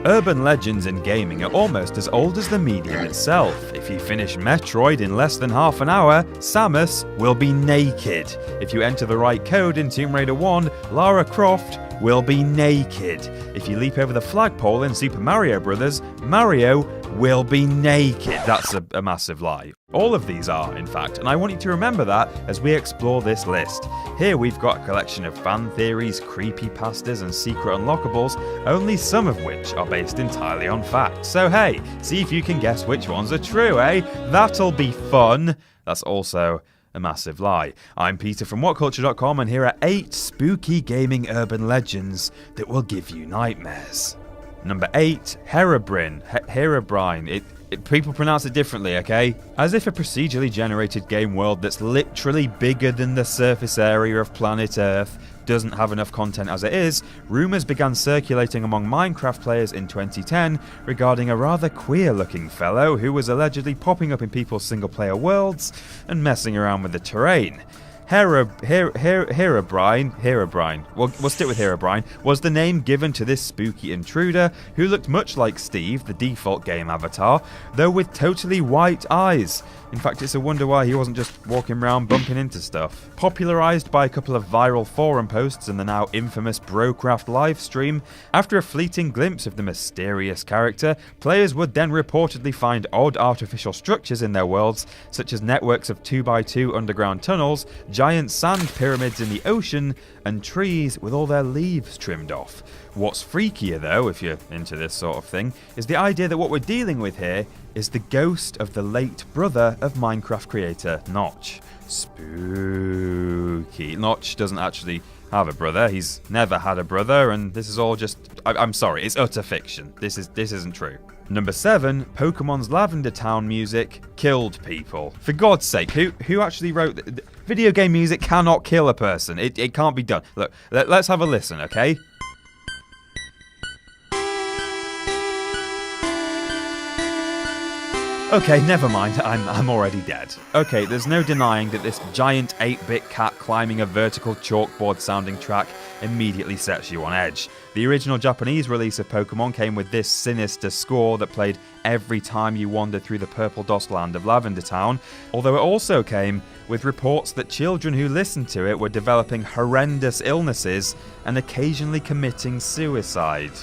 Urban legends in gaming are almost as old as the medium itself. If you finish Metroid in less than half an hour, Samus will be naked. If you enter the right code in Tomb Raider 1, Lara Croft will be naked. If you leap over the flagpole in Super Mario Bros., Mario will be naked. That's a massive lie. All of these are, in fact, and I want you to remember that as we explore this list. Here we've got a collection of fan theories, creepypastas, and secret unlockables, only some of which are based entirely on fact. So hey, see if you can guess which ones are true, eh? That'll be fun. That's also a massive lie. I'm Peter from WhatCulture.com, and here are 8 spooky gaming urban legends that will give you nightmares. Number 8, Herobrine. Herobrine. People pronounce it differently, okay? As if a procedurally generated game world that's literally bigger than the surface area of planet Earth doesn't have enough content as it is, rumours began circulating among Minecraft players in 2010 regarding a rather queer-looking fellow who was allegedly popping up in people's single-player worlds and messing around with the terrain. Herobrine, we'll stick with Herobrine, was the name given to this spooky intruder who looked much like Steve, the default game avatar, though with totally white eyes. In fact, it's a wonder why he wasn't just walking around bumping into stuff. Popularised by a couple of viral forum posts and the now infamous Brocraft livestream, after a fleeting glimpse of the mysterious character, players would then reportedly find odd artificial structures in their worlds, such as networks of 2x2 underground tunnels, giant sand pyramids in the ocean, and trees with all their leaves trimmed off. What's freakier though, if you're into this sort of thing, is the idea that what we're dealing with here is the ghost of the late brother of Minecraft creator Notch. Spooky. Notch doesn't actually have a brother, he's never had a brother, and this is all just... I'm sorry, it's utter fiction. This isn't true. Number 7, Pokemon's Lavender Town music killed people. For God's sake, who actually wrote... Video game music cannot kill a person. It can't be done. Look, let's have a listen, okay? Okay, never mind, I'm already dead. Okay, there's no denying that this giant 8-bit cat climbing a vertical chalkboard sounding track immediately sets you on edge. The original Japanese release of Pokemon came with this sinister score that played every time you wandered through the Purple Dost land of Lavender Town, although it also came with reports that children who listened to it were developing horrendous illnesses and occasionally committing suicide.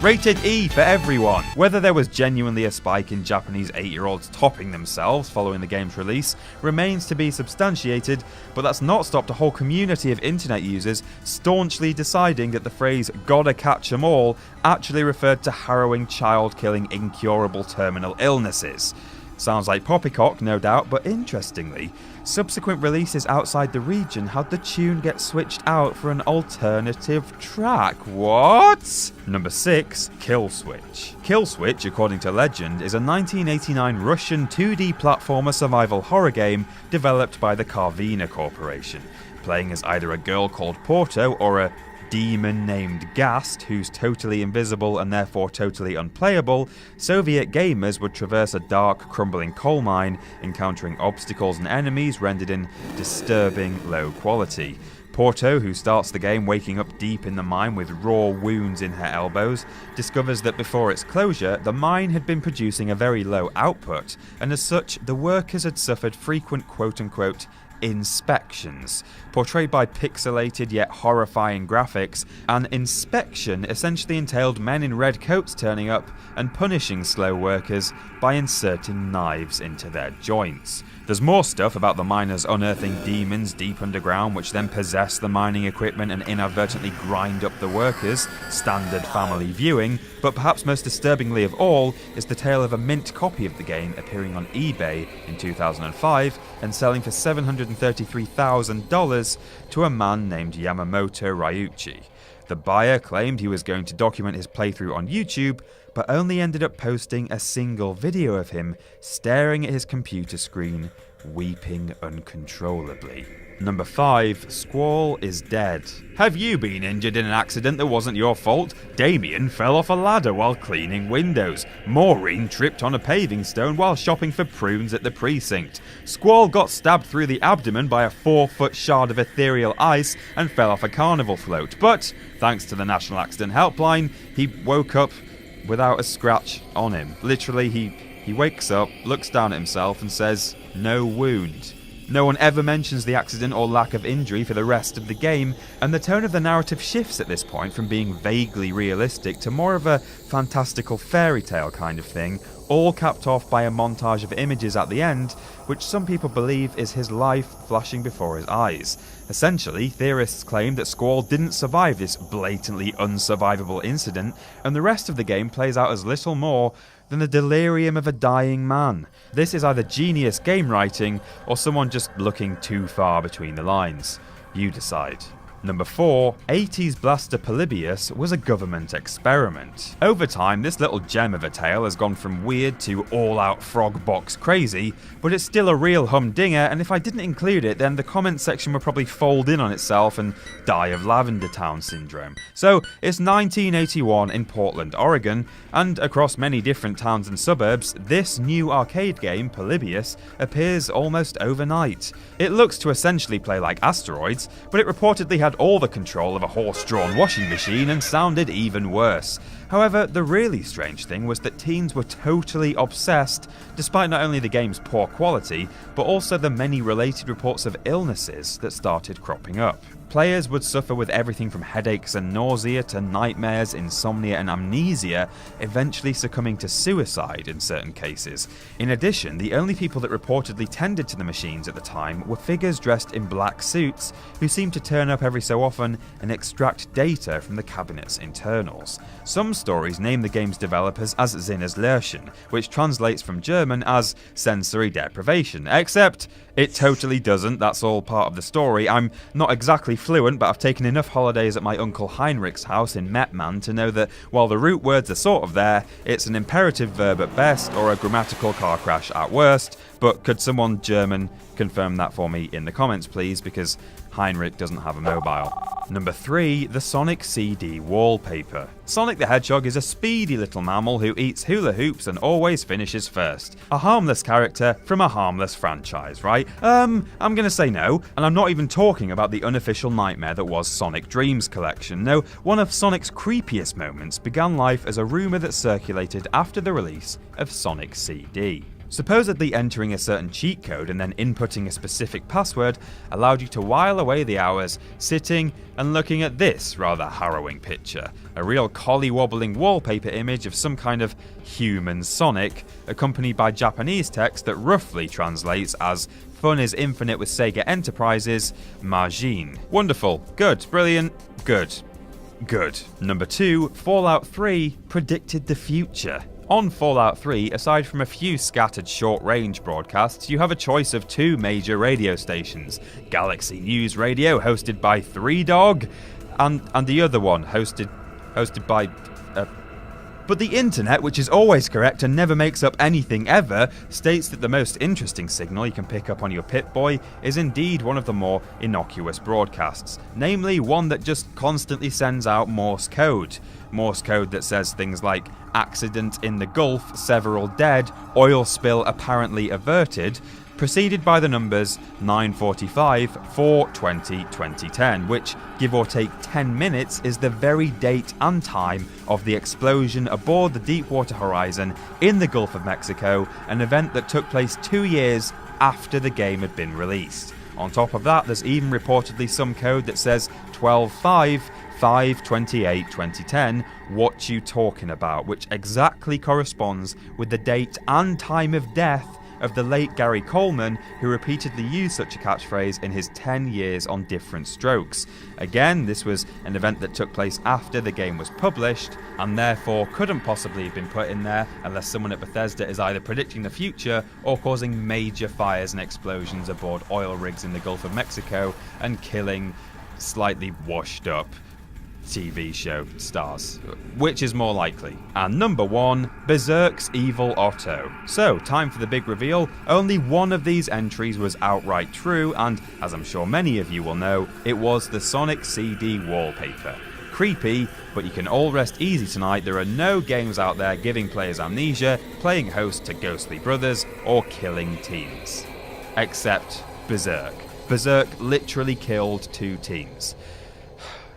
Rated E for everyone. Whether there was genuinely a spike in Japanese 8-year-olds topping themselves following the game's release remains to be substantiated, but that's not stopped a whole community of internet users staunchly deciding that the phrase "gotta catch 'em all" actually referred to harrowing, child-killing, incurable terminal illnesses. Sounds like poppycock, no doubt, but interestingly, subsequent releases outside the region had the tune get switched out for an alternative track. What? Number 6, Killswitch. Killswitch, according to legend, is a 1989 Russian 2D platformer survival horror game developed by the Carvina Corporation. Playing as either a girl called Porto or a demon named Gast, who's totally invisible and therefore totally unplayable, Soviet gamers would traverse a dark, crumbling coal mine, encountering obstacles and enemies rendered in disturbing low quality. Porto, who starts the game waking up deep in the mine with raw wounds in her elbows, discovers that before its closure, the mine had been producing a very low output, and as such, the workers had suffered frequent quote-unquote inspections. Portrayed by pixelated yet horrifying graphics, an inspection essentially entailed men in red coats turning up and punishing slow workers by inserting knives into their joints. There's more stuff about the miners unearthing demons deep underground which then possess the mining equipment and inadvertently grind up the workers, standard family viewing, but perhaps most disturbingly of all is the tale of a mint copy of the game appearing on eBay in 2005 and selling for $733,000 to a man named Yamamoto Ryuichi. The buyer claimed he was going to document his playthrough on YouTube, but only ended up posting a single video of him staring at his computer screen, weeping uncontrollably. Number 5, Squall is dead. Have you been injured in an accident that wasn't your fault? Damien fell off a ladder while cleaning windows. Maureen tripped on a paving stone while shopping for prunes at the precinct. Squall got stabbed through the abdomen by a 4-foot shard of ethereal ice and fell off a carnival float. But, thanks to the National Accident Helpline, he woke up without a scratch on him. Literally, he wakes up, looks down at himself and says, "No wound." No one ever mentions the accident or lack of injury for the rest of the game, and the tone of the narrative shifts at this point from being vaguely realistic to more of a fantastical fairy tale kind of thing, all capped off by a montage of images at the end, which some people believe is his life flashing before his eyes. Essentially, theorists claim that Squall didn't survive this blatantly unsurvivable incident, and the rest of the game plays out as little more than the delirium of a dying man. This is either genius game writing or someone just looking too far between the lines. You decide. Number 4, 80s blaster Polybius was a government experiment. Over time, this little gem of a tale has gone from weird to all-out frog box crazy, but it's still a real humdinger, and if I didn't include it, then the comment section would probably fold in on itself and die of Lavender Town syndrome. So, it's 1981 in Portland, Oregon, and across many different towns and suburbs, this new arcade game, Polybius, appears almost overnight. It looks to essentially play like Asteroids, but it reportedly had all the control of a horse-drawn washing machine and sounded even worse. However, the really strange thing was that teens were totally obsessed, despite not only the game's poor quality, but also the many related reports of illnesses that started cropping up. Players would suffer with everything from headaches and nausea to nightmares, insomnia and amnesia, eventually succumbing to suicide in certain cases. In addition, the only people that reportedly tended to the machines at the time were figures dressed in black suits who seemed to turn up every so often and extract data from the cabinet's internals. Some stories name the game's developers as Sinneslöschen, which translates from German as sensory deprivation, except it totally doesn't. That's all part of the story. I'm not exactly fluent, but I've taken enough holidays at my uncle Heinrich's house in Mettmann to know that while the root words are sort of there, it's an imperative verb at best or a grammatical car crash at worst. But could someone German confirm that for me in the comments, please, because Heinrich doesn't have a mobile. Number 3, the Sonic CD wallpaper. Sonic the Hedgehog is a speedy little mammal who eats hula hoops and always finishes first. A harmless character from a harmless franchise, right? I'm gonna say no, and I'm not even talking about the unofficial nightmare that was Sonic Dreams collection. No, one of Sonic's creepiest moments began life as a rumour that circulated after the release of Sonic CD. Supposedly entering a certain cheat code and then inputting a specific password allowed you to while away the hours sitting and looking at this rather harrowing picture. A real collie-wobbling wallpaper image of some kind of human Sonic, accompanied by Japanese text that roughly translates as "Fun is infinite with Sega Enterprises, Majin." Wonderful. Good. Brilliant. Good. Good. Number 2, Fallout 3 predicted the future. On Fallout 3, aside from a few scattered short-range broadcasts, you have a choice of 2 major radio stations. Galaxy News Radio, hosted by 3Dog, and the other one, hosted by... But the internet, which is always correct and never makes up anything ever, states that the most interesting signal you can pick up on your Pip-Boy is indeed one of the more innocuous broadcasts, namely one that just constantly sends out Morse code. Morse code that says things like, "accident in the Gulf, several dead, oil spill apparently averted," preceded by the numbers 9:45, 4:20, 2010, which, give or take 10 minutes, is the very date and time of the explosion aboard the Deepwater Horizon in the Gulf of Mexico, an event that took place 2 years after the game had been released. On top of that, there's even reportedly some code that says 12:5, 5:28, 2010, what you talking about, which exactly corresponds with the date and time of death of the late Gary Coleman, who repeatedly used such a catchphrase in his 10 years on Different Strokes. Again, this was an event that took place after the game was published, and therefore couldn't possibly have been put in there unless someone at Bethesda is either predicting the future or causing major fires and explosions aboard oil rigs in the Gulf of Mexico and killing slightly washed up TV show stars. Which is more likely? And number 1, Berserk's Evil Otto. So, time for the big reveal. Only one of these entries was outright true, and as I'm sure many of you will know, it was the Sonic CD wallpaper. Creepy, but you can all rest easy tonight. There are no games out there giving players amnesia, playing host to ghostly brothers, or killing teens. Except Berserk. Berserk literally killed 2 teens.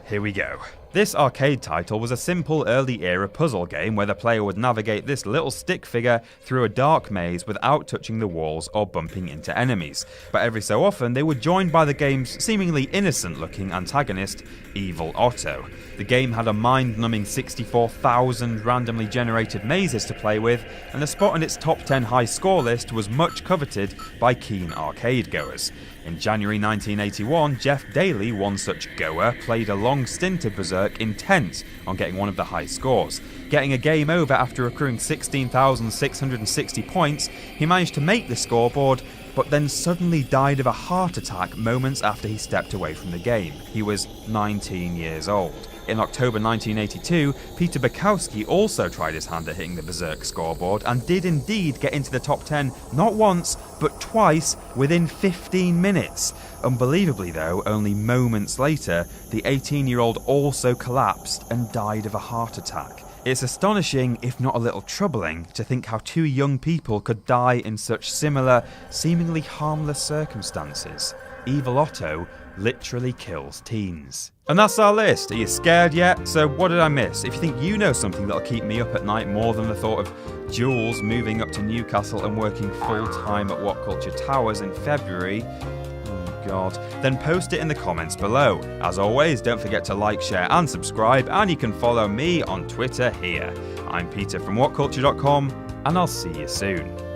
Here we go. This arcade title was a simple early-era puzzle game where the player would navigate this little stick figure through a dark maze without touching the walls or bumping into enemies. But every so often, they were joined by the game's seemingly innocent-looking antagonist, Evil Otto. The game had a mind-numbing 64,000 randomly generated mazes to play with, and a spot on its top 10 high score list was much coveted by keen arcade goers. In January 1981, Jeff Daly, one such goer, played a long stint of Berserk intent on getting one of the high scores. Getting a game over after accruing 16,660 points, he managed to make the scoreboard, but then suddenly died of a heart attack moments after he stepped away from the game. He was 19 years old. In October 1982, Peter Bukowski also tried his hand at hitting the Berserk scoreboard and did indeed get into the top 10 not once, but twice within 15 minutes. Unbelievably though, only moments later, the 18-year-old also collapsed and died of a heart attack. It's astonishing, if not a little troubling, to think how two young people could die in such similar, seemingly harmless circumstances. Evil Otto literally kills teens. And that's our list. Are you scared yet? So what did I miss? If you think you know something that'll keep me up at night more than the thought of Jules moving up to Newcastle and working full-time at What Culture Towers in February, oh god, then post it in the comments below. As always, don't forget to like, share and subscribe, and you can follow me on Twitter here. I'm Peter from WhatCulture.com, and I'll see you soon.